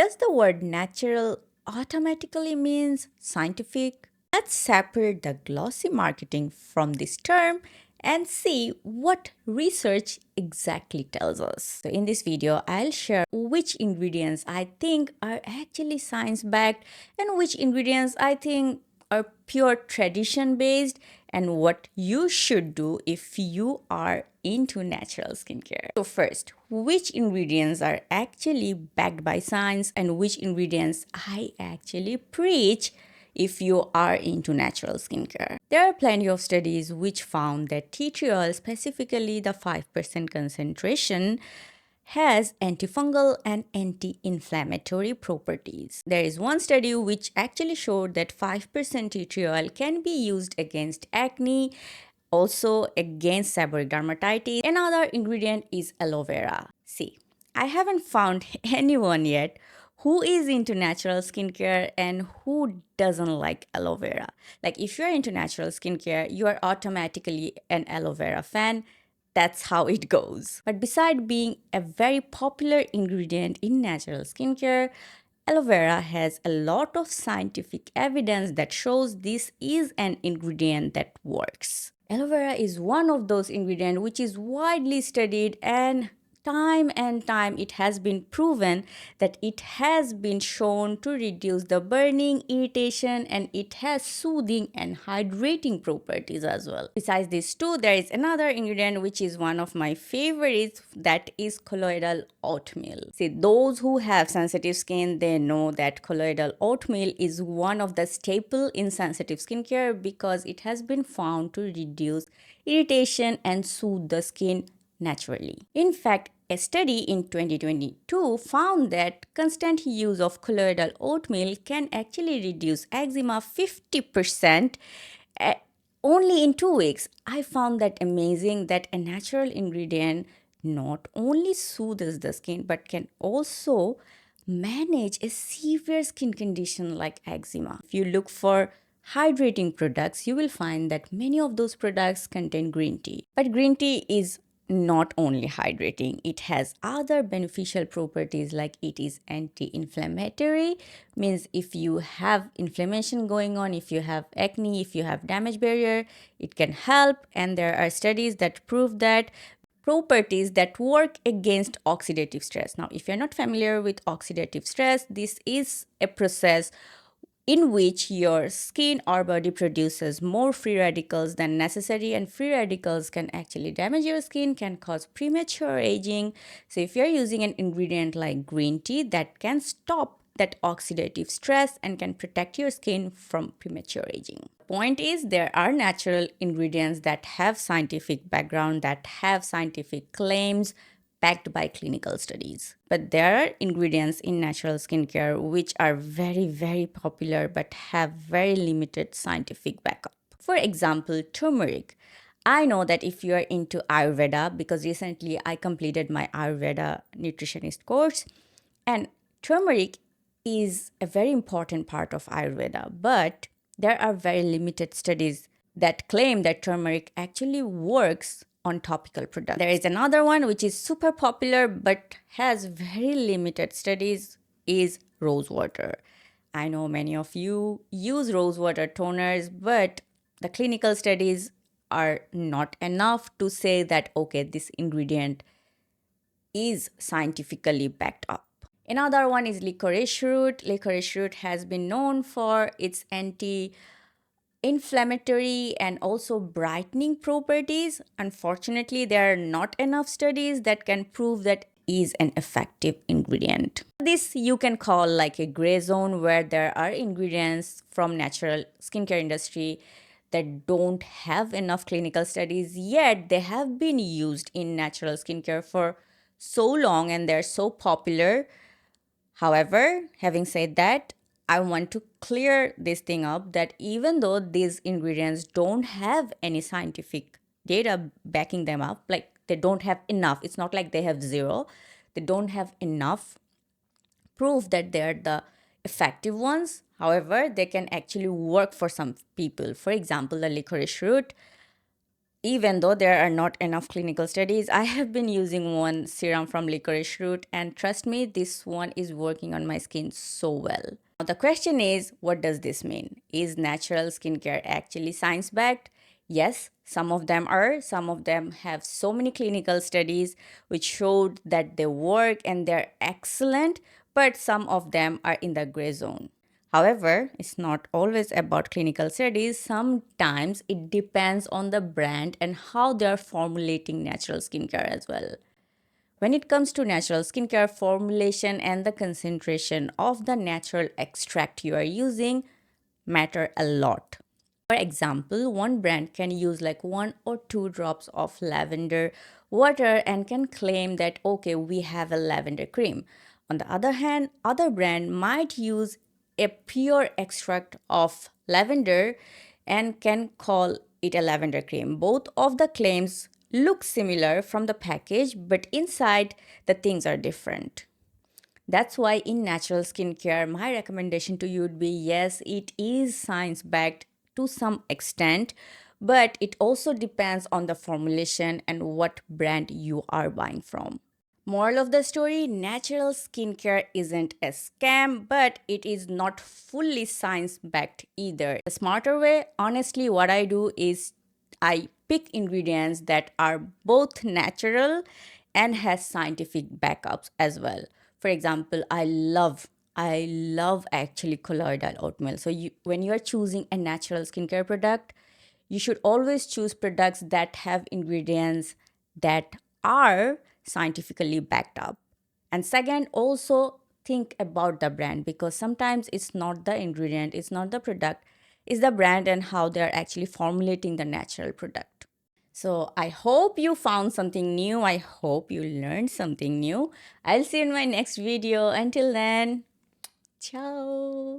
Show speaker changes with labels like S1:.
S1: Does the word natural automatically means scientific? Let's separate the glossy marketing from this term and see what research exactly tells us. So in this video, I'll share which ingredients I think are actually science-backed and which ingredients I think are pure tradition based and what you should do if you are into natural skincare. So first, which ingredients are actually backed by science and which ingredients I actually preach if you are into natural skincare. There are plenty of studies which found that tea tree oil, specifically the 5% concentration, has antifungal and anti-inflammatory properties. There is one study which actually showed that 5% tea tree oil can be used against acne, also against seborrheic dermatitis. Another ingredient is aloe vera. See, I haven't found anyone yet who is into natural skincare and who doesn't like aloe vera. Like if you're into natural skincare, you are automatically an aloe vera fan. That's how it goes. But beside being a very popular ingredient in natural skincare, aloe vera has a lot of scientific evidence that shows this is an ingredient that works. Aloe vera is one of those ingredients which is widely studied and time it has been proven that it has been shown to reduce the burning, irritation, and it has soothing and hydrating properties as well. Besides these two, there is another ingredient which is one of my favorites, that is colloidal oatmeal. See, those who have sensitive skin, they know that colloidal oatmeal is one of the staple in sensitive skincare because it has been found to reduce irritation and soothe the skin naturally. In fact, a study in 2022 found that constant use of colloidal oatmeal can actually reduce eczema 50% only in 2 weeks. I found that amazing that a natural ingredient not only soothes the skin but can also manage a severe skin condition like eczema. If you look for hydrating products, you will find that many of those products contain green tea. But green tea is not only hydrating, it has other beneficial properties like it is anti-inflammatory, means if you have inflammation going on, if you have acne, if you have damaged barrier, it can help. And there are studies that prove that properties that work against oxidative stress. Now, if you're not familiar with oxidative stress, this is a process in which your skin or body produces more free radicals than necessary, and free radicals can actually damage your skin, can cause premature aging. So if you're using an ingredient like green tea, that can stop that oxidative stress and can protect your skin from premature aging. Point is, there are natural ingredients that have scientific background, that have scientific claims backed by clinical studies. But there are ingredients in natural skincare which are very, very popular but have very limited scientific backup. For example, turmeric. I know that if you are into Ayurveda, because recently I completed my Ayurveda nutritionist course, and turmeric is a very important part of Ayurveda, but there are very limited studies that claim that turmeric actually works on topical products. There is another one which is super popular but has very limited studies, is rose water. I know many of you use rose water toners, but the clinical studies are not enough to say that, okay, this ingredient is scientifically backed up. Another one is licorice root. Licorice root has been known for its anti-inflammatory and also brightening properties. Unfortunately, there are not enough studies that can prove that is an effective ingredient. This you can call like a gray zone where there are ingredients from natural skincare industry that don't have enough clinical studies, yet they have been used in natural skincare for so long and they're so popular. However, having said that, I want to clear this thing up that even though these ingredients don't have any scientific data backing them up, like they don't have enough, it's not like they have zero, they don't have enough proof that they're the effective ones. However, they can actually work for some people. For example, the licorice root Even though there are not enough clinical studies, I have been using one serum from licorice root, and trust me, this one is working on my skin so well. Now, the question is, what does this mean? Is natural skincare actually science backed? Yes, some of them are. Some of them have so many clinical studies which showed that they work and they're excellent, but some of them are in the gray zone. However, it's not always about clinical studies. Sometimes it depends on the brand and how they are formulating natural skincare as well. When it comes to natural skincare, formulation and the concentration of the natural extract you are using matter a lot. For example, one brand can use like 1 or 2 drops of lavender water and can claim that, okay, we have a lavender cream. On the other hand, other brand might use a pure extract of lavender and can call it a lavender cream. Both of the claims look similar from the package, but inside the things are different. That's why in natural skincare, my recommendation to you would be yes, it is science backed to some extent, but it also depends on the formulation and what brand you are buying from. Moral of the story, natural skincare isn't a scam, but it is not fully science backed either. The smarter way, honestly, what I do is I pick ingredients that are both natural and has scientific backups as well. For example, I love actually colloidal oatmeal. So when you are choosing a natural skincare product, you should always choose products that have ingredients that are scientifically backed up. And second, also think about the brand, because sometimes it's not the ingredient, it's not the product, it's the brand and how they're actually formulating the natural product. So I hope you found something new. I hope you learned something new. I'll see you in my next video. Until then, ciao.